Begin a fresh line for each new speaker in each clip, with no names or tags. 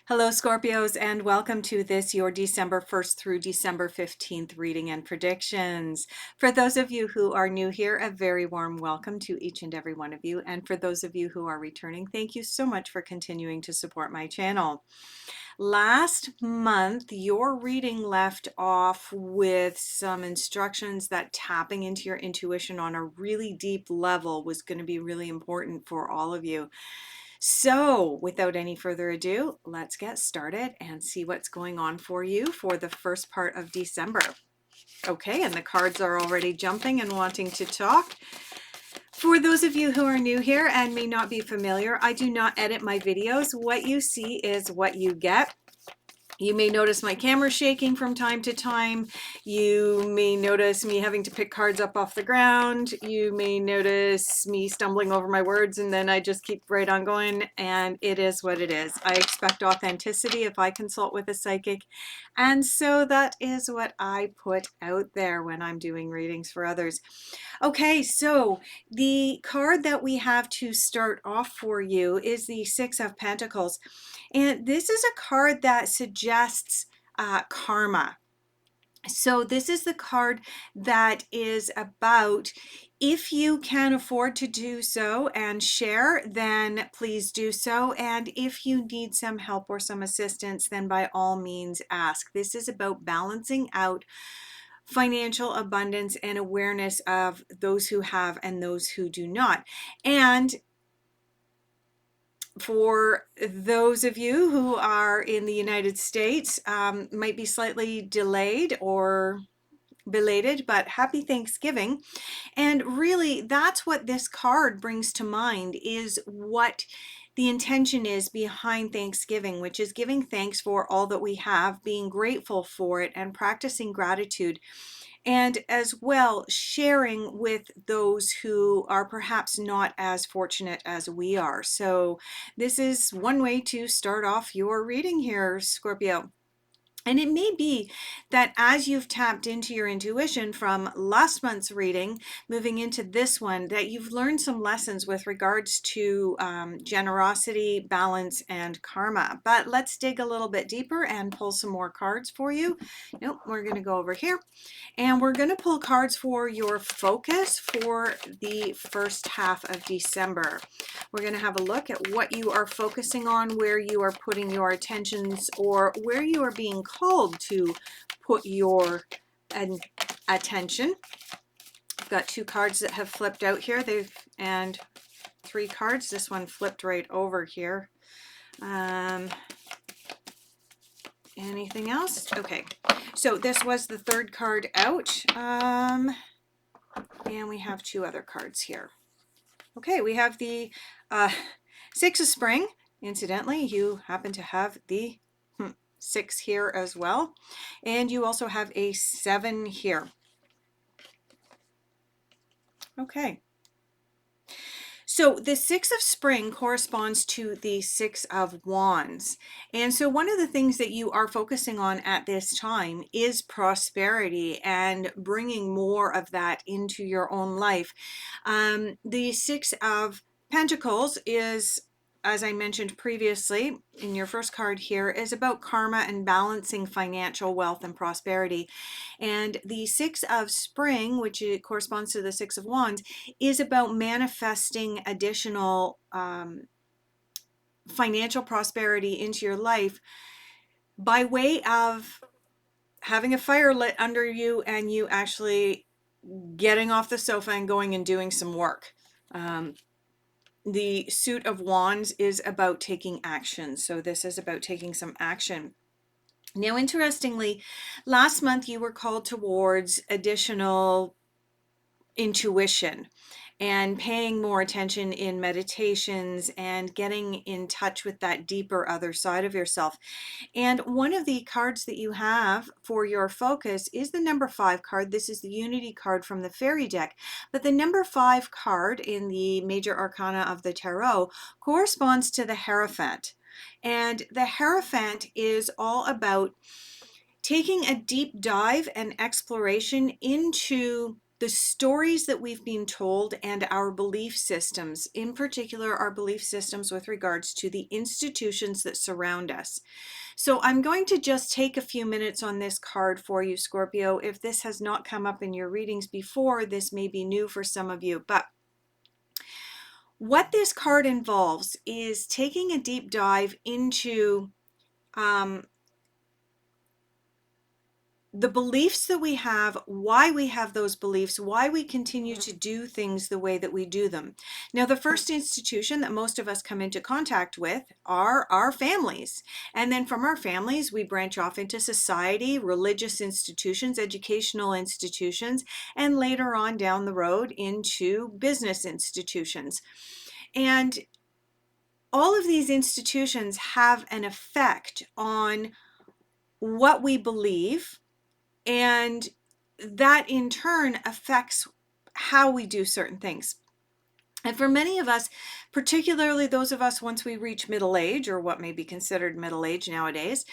Hello Scorpios, and welcome to this your December 1st through December 15th reading and predictions. For those of you who are new here, a very warm welcome to each and every one of you. And for those of you who are returning, thank you so much for continuing to support my channel. Last month, your reading left off with some instructions that tapping into your intuition on a really deep level was going to be really important for all of you. So without any further ado, let's get started and see what's going on for you for the first part of December. Okay, and the cards are already jumping and wanting to talk. For those of you who are new here and may not be familiar, I do not edit my videos. What you see is what you get. You may notice my camera shaking from time to time. You may notice me having to pick cards up off the ground. You may notice me stumbling over my words and then I just keep right on going, and it is what it is. I expect authenticity if I consult with a psychic, and so that is what I put out there when I'm doing readings for others. Okay, so the card that we have to start off for you is the Six of Pentacles. And this is a card that suggests karma. So this is the card that is about, if you can afford to do so and share, then please do so. And if you need some help or some assistance, then by all means ask. This is about balancing out financial abundance and awareness of those who have and those who do not. And for those of you who are in the United States, might be slightly delayed or belated, but happy Thanksgiving. And really, that's what this card brings to mind, is what the intention is behind Thanksgiving, which is giving thanks for all that we have, being grateful for it, and practicing gratitude. And as well, sharing with those who are perhaps not as fortunate as we are. So this is one way to start off your reading here, Scorpio. And it may be that as you've tapped into your intuition from last month's reading, moving into this one, that you've learned some lessons with regards to generosity, balance, and karma. But let's dig a little bit deeper and pull some more cards for you. Nope, we're going to go over here. And we're going to pull cards for your focus for the first half of December. We're going to have a look at what you are focusing on, where you are putting your attentions, or where you are being called to put your attention. I've got two cards that have flipped out here, and three cards. This one flipped right over here. Anything else? Okay, so this was the third card out, and we have two other cards here. Okay, we have the Six of Spring. Incidentally, you happen to have the 6 here as well, and you also have a 7 here. Okay. So the Six of Spring corresponds to the Six of Wands. And so one of the things that you are focusing on at this time is prosperity and bringing more of that into your own life. The Six of Pentacles is, as I mentioned previously in your first card here, is about karma and balancing financial wealth and prosperity. And the Six of Spring, which corresponds to the Six of Wands, is about manifesting additional financial prosperity into your life by way of having a fire lit under you and you actually getting off the sofa and going and doing some work. The Suit of Wands is about taking action. So this is about taking some action. Now, interestingly, last month you were called towards additional intuition and paying more attention in meditations and getting in touch with that deeper other side of yourself. And one of the cards that you have for your focus is the number 5 card. This is the Unity card from the Fairy deck. But the number 5 card in the major arcana of the tarot corresponds to the Heirophant. And the Heirophant is all about taking a deep dive and exploration into the stories that we've been told and our belief systems, in particular our belief systems with regards to the institutions that surround us. So I'm going to just take a few minutes on this card for you, Scorpio. If this has not come up in your readings before, this may be new for some of you, but what this card involves is taking a deep dive into the beliefs that we have, why we have those beliefs, why we continue to do things the way that we do them. Now, the first institution that most of us come into contact with are our families. And then from our families, we branch off into society, religious institutions, educational institutions, and later on down the road into business institutions. And all of these institutions have an effect on what we believe, and that in turn affects how we do certain things. And for many of us, particularly those of us once we reach middle age, or what may be considered middle age nowadays,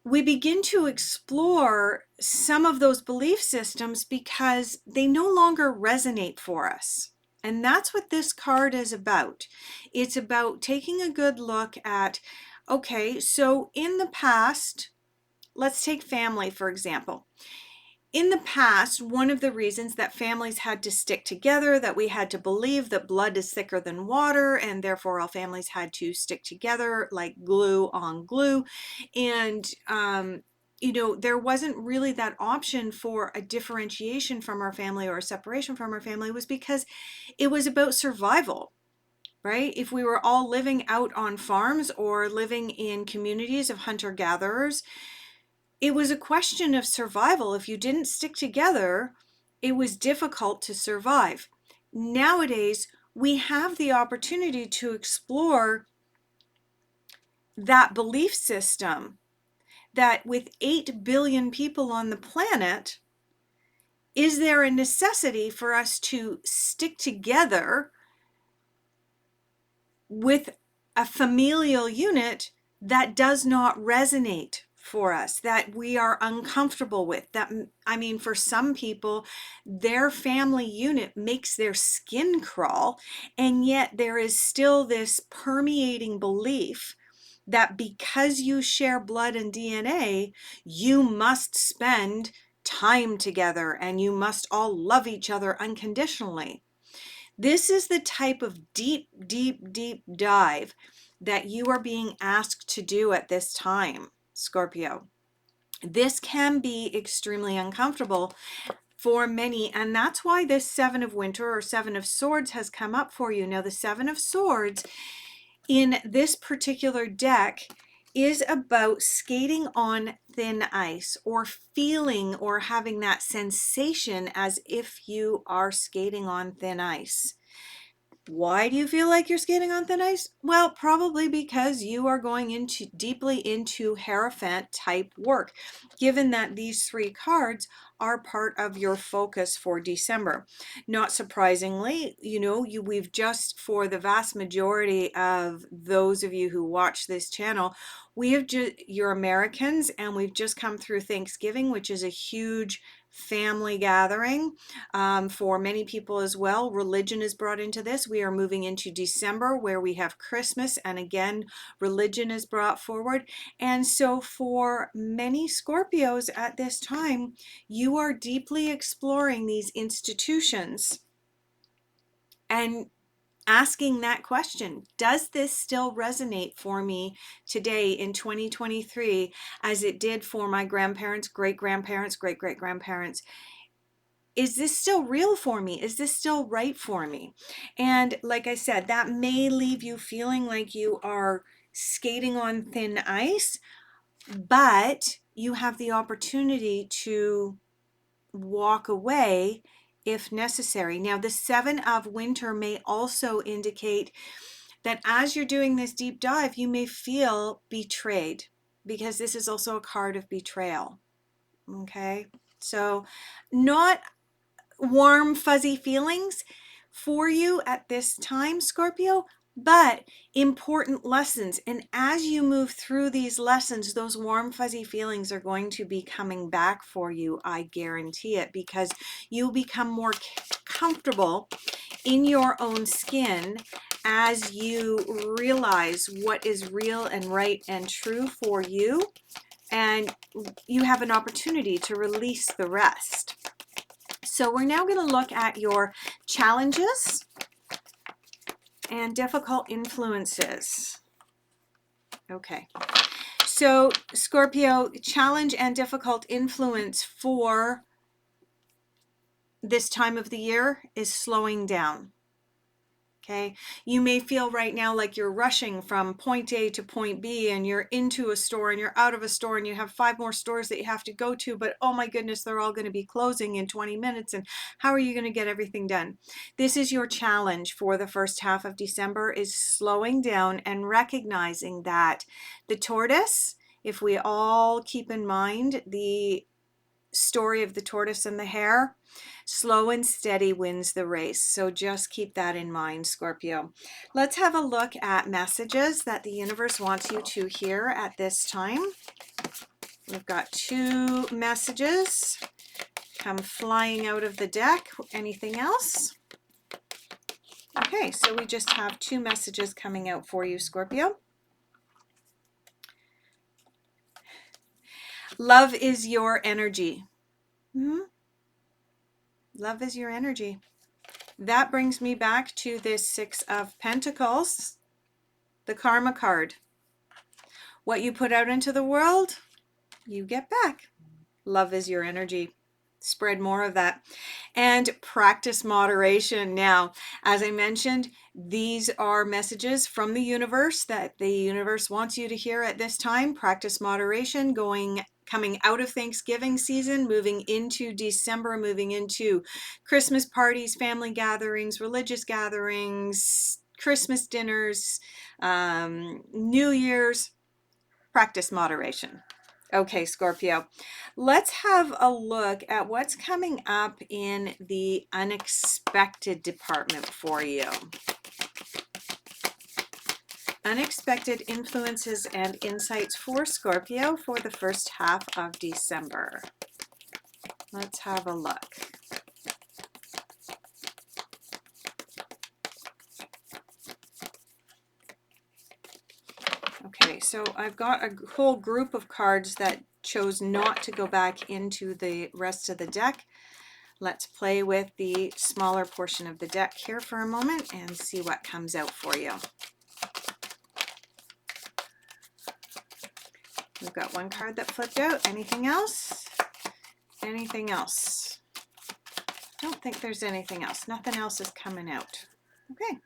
we begin to explore some of those belief systems because they no longer resonate for us. And that's what this card is about. It's about taking a good look at, okay, so in the past, let's take family, for example. In the past, one of the reasons that families had to stick together, that we had to believe that blood is thicker than water, and therefore all families had to stick together like glue on glue. And, there wasn't really that option for a differentiation from our family or a separation from our family, was because it was about survival. Right? If we were all living out on farms or living in communities of hunter-gatherers, it was a question of survival. If you didn't stick together, it was difficult to survive. Nowadays, we have the opportunity to explore that belief system that with 8 billion people on the planet, is there a necessity for us to stick together with a familial unit that does not resonate for us, that we are uncomfortable with? That, I mean, for some people, their family unit makes their skin crawl, and yet there is still this permeating belief that because you share blood and DNA, you must spend time together and you must all love each other unconditionally. This is the type of deep, deep, deep dive that you are being asked to do at this time, Scorpio. This can be extremely uncomfortable for many, and that's why this Seven of Winter or Seven of Swords has come up for you. Now, the Seven of Swords in this particular deck is about skating on thin ice, or feeling or having that sensation as if you are skating on thin ice. Why do you feel like you're skating on thin ice? Well, probably because you are going into deeply into Heirophant type work, given that these three cards are part of your focus for December. Not surprisingly, we've just, for the vast majority of those of you who watch this channel, you're Americans, and we've just come through Thanksgiving, which is a huge family gathering for many people as well. Religion is brought into this. We are moving into December, where we have Christmas, and again, religion is brought forward. And so for many Scorpios at this time, you are deeply exploring these institutions and asking that question: does this still resonate for me today in 2023 as it did for my grandparents, great-grandparents, great-great-grandparents? Is this still real for me? Is this still right for me? And like I said, that may leave you feeling like you are skating on thin ice, but you have the opportunity to walk away if necessary. Now, the Seven of Winter may also indicate that as you're doing this deep dive, you may feel betrayed, because this is also a card of betrayal. Okay, so not warm, fuzzy feelings for you at this time, Scorpio, but important lessons. And as you move through these lessons, those warm, fuzzy feelings are going to be coming back for you. I guarantee it, because you become more comfortable in your own skin as you realize what is real and right and true for you. And you have an opportunity to release the rest. So we're now going to look at your challenges and difficult influences. Okay, so Scorpio, challenge and difficult influence for this time of the year is slowing down. Okay, you may feel right now like you're rushing from point A to point B, and you're into a store and you're out of a store and you have 5 more stores that you have to go to, but oh my goodness, they're all going to be closing in 20 minutes, and how are you going to get everything done? This is your challenge for the first half of December, is slowing down and recognizing that the tortoise, if we all keep in mind the story of the tortoise and the hare, slow and steady wins the race. So just keep that in mind, Scorpio. Let's have a look at messages that the universe wants you to hear at this time. We've got 2 messages come flying out of the deck. Anything else? Okay, so we just have 2 messages coming out for you, Scorpio. Love is your energy. Love is your energy. That brings me back to this 6 of Pentacles, the Karma card. What you put out into the world, you get back. Love is your energy. Spread more of that. And practice moderation. Now, as I mentioned, these are messages from the universe that the universe wants you to hear at this time. Practice moderation, coming out of Thanksgiving season, moving into December, moving into Christmas parties, family gatherings, religious gatherings, Christmas dinners, New Year's. Practice moderation. Okay, Scorpio, let's have a look at what's coming up in the unexpected department for you. Unexpected influences and insights for Scorpio for the first half of December. Let's have a look. Okay, so I've got a whole group of cards that chose not to go back into the rest of the deck. Let's play with the smaller portion of the deck here for a moment and see what comes out for you. We've got 1 card that flipped out. Anything else? Anything else? Don't think there's anything else. Nothing else is coming out. Okay.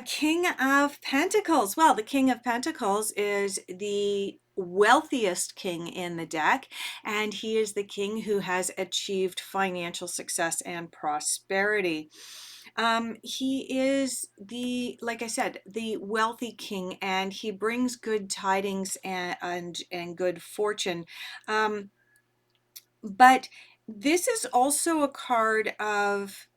King of Pentacles. Well, the King of Pentacles is the wealthiest king in the deck, and he is the king who has achieved financial success and prosperity. He is like I said, the wealthy king, and he brings good tidings and good fortune. But this is also a card of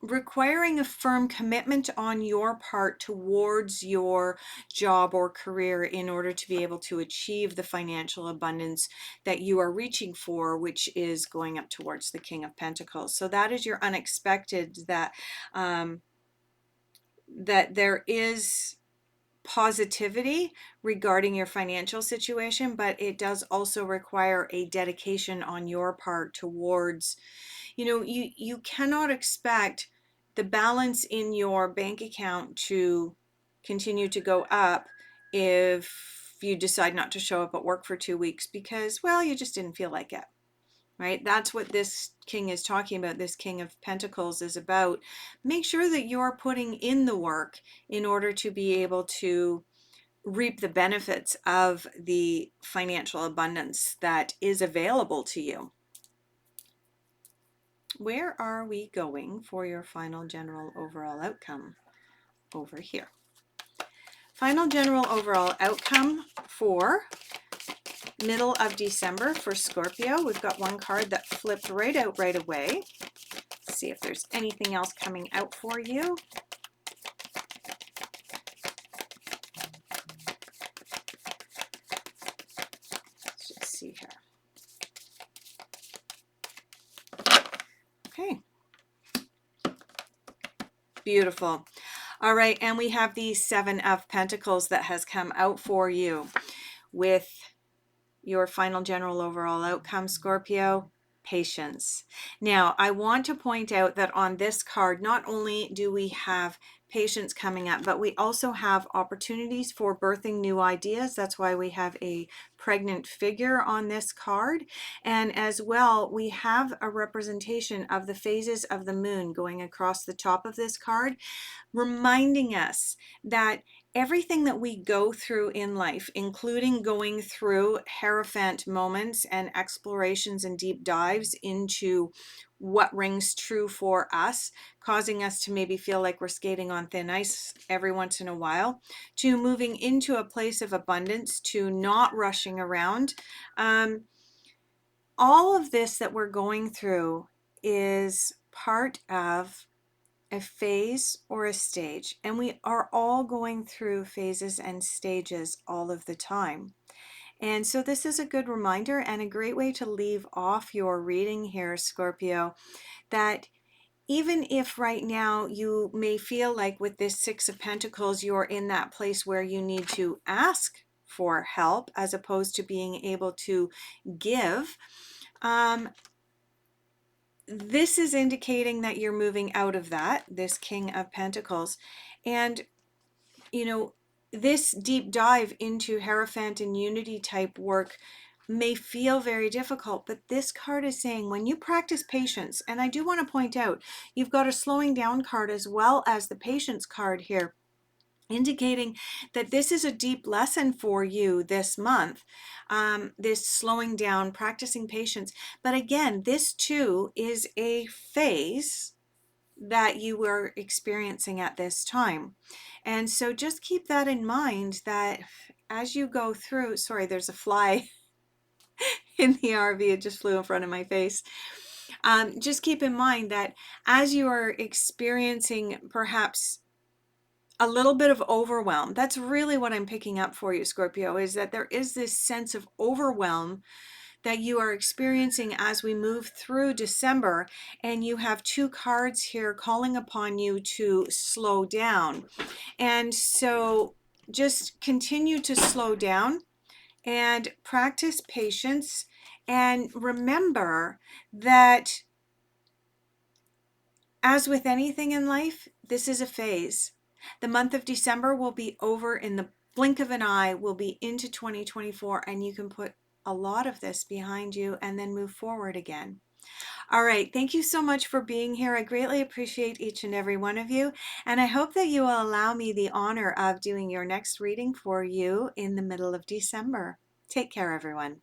requiring a firm commitment on your part towards your job or career in order to be able to achieve the financial abundance that you are reaching for, which is going up towards the King of Pentacles. So that is your unexpected, that that there is positivity regarding your financial situation, but it does also require a dedication on your part towards, you cannot expect the balance in your bank account to continue to go up if you decide not to show up at work for 2 weeks because, well, you just didn't feel like it, right? That's what this king is talking about. This King of Pentacles is about. Make sure that you're putting in the work in order to be able to reap the benefits of the financial abundance that is available to you. Where are we going for your final general overall outcome? Over here. Final general overall outcome for middle of December for Scorpio. We've got 1 card that flipped right out right away. Let's see if there's anything else coming out for you. Let's just see here. Okay. Beautiful. All right, and we have the Seven of Pentacles that has come out for you with your final general overall outcome, Scorpio. Patience. Now, I want to point out that on this card, not only do we have patience coming up, but we also have opportunities for birthing new ideas. That's why we have a pregnant figure on this card. And as well, we have a representation of the phases of the moon going across the top of this card, reminding us that everything that we go through in life, including going through Heirophant moments and explorations and deep dives into what rings true for us, causing us to maybe feel like we're skating on thin ice every once in a while, to moving into a place of abundance, to not rushing around. All of this that we're going through is part of a phase or a stage, and we are all going through phases and stages all of the time. And so this is a good reminder and a great way to leave off your reading here, Scorpio, that even if right now you may feel like with this Six of Pentacles, you're in that place where you need to ask for help as opposed to being able to give, this is indicating that you're moving out of that, this King of Pentacles. And, you know, this deep dive into Hierophant and Unity type work may feel very difficult, but this card is saying when you practice patience, and I do want to point out, you've got a slowing down card as well as the patience card here, indicating that this is a deep lesson for you this month, this slowing down, practicing patience. But again, this too is a phase that you were experiencing at this time. And so just keep that in mind, that as you go through, sorry, there's a fly in the RV, it just flew in front of my face. Just keep in mind that as you are experiencing perhaps a little bit of overwhelm. That's really what I'm picking up for you, Scorpio, is that there is this sense of overwhelm that you are experiencing as we move through December, and you have two cards here calling upon you to slow down. And so just continue to slow down and practice patience, and remember that as with anything in life, this is a phase. The month of December will be over in the blink of an eye. We'll be into 2024, and you can put a lot of this behind you and then move forward again. All right. Thank you so much for being here. I greatly appreciate each and every one of you. And I hope that you will allow me the honor of doing your next reading for you in the middle of December. Take care, everyone.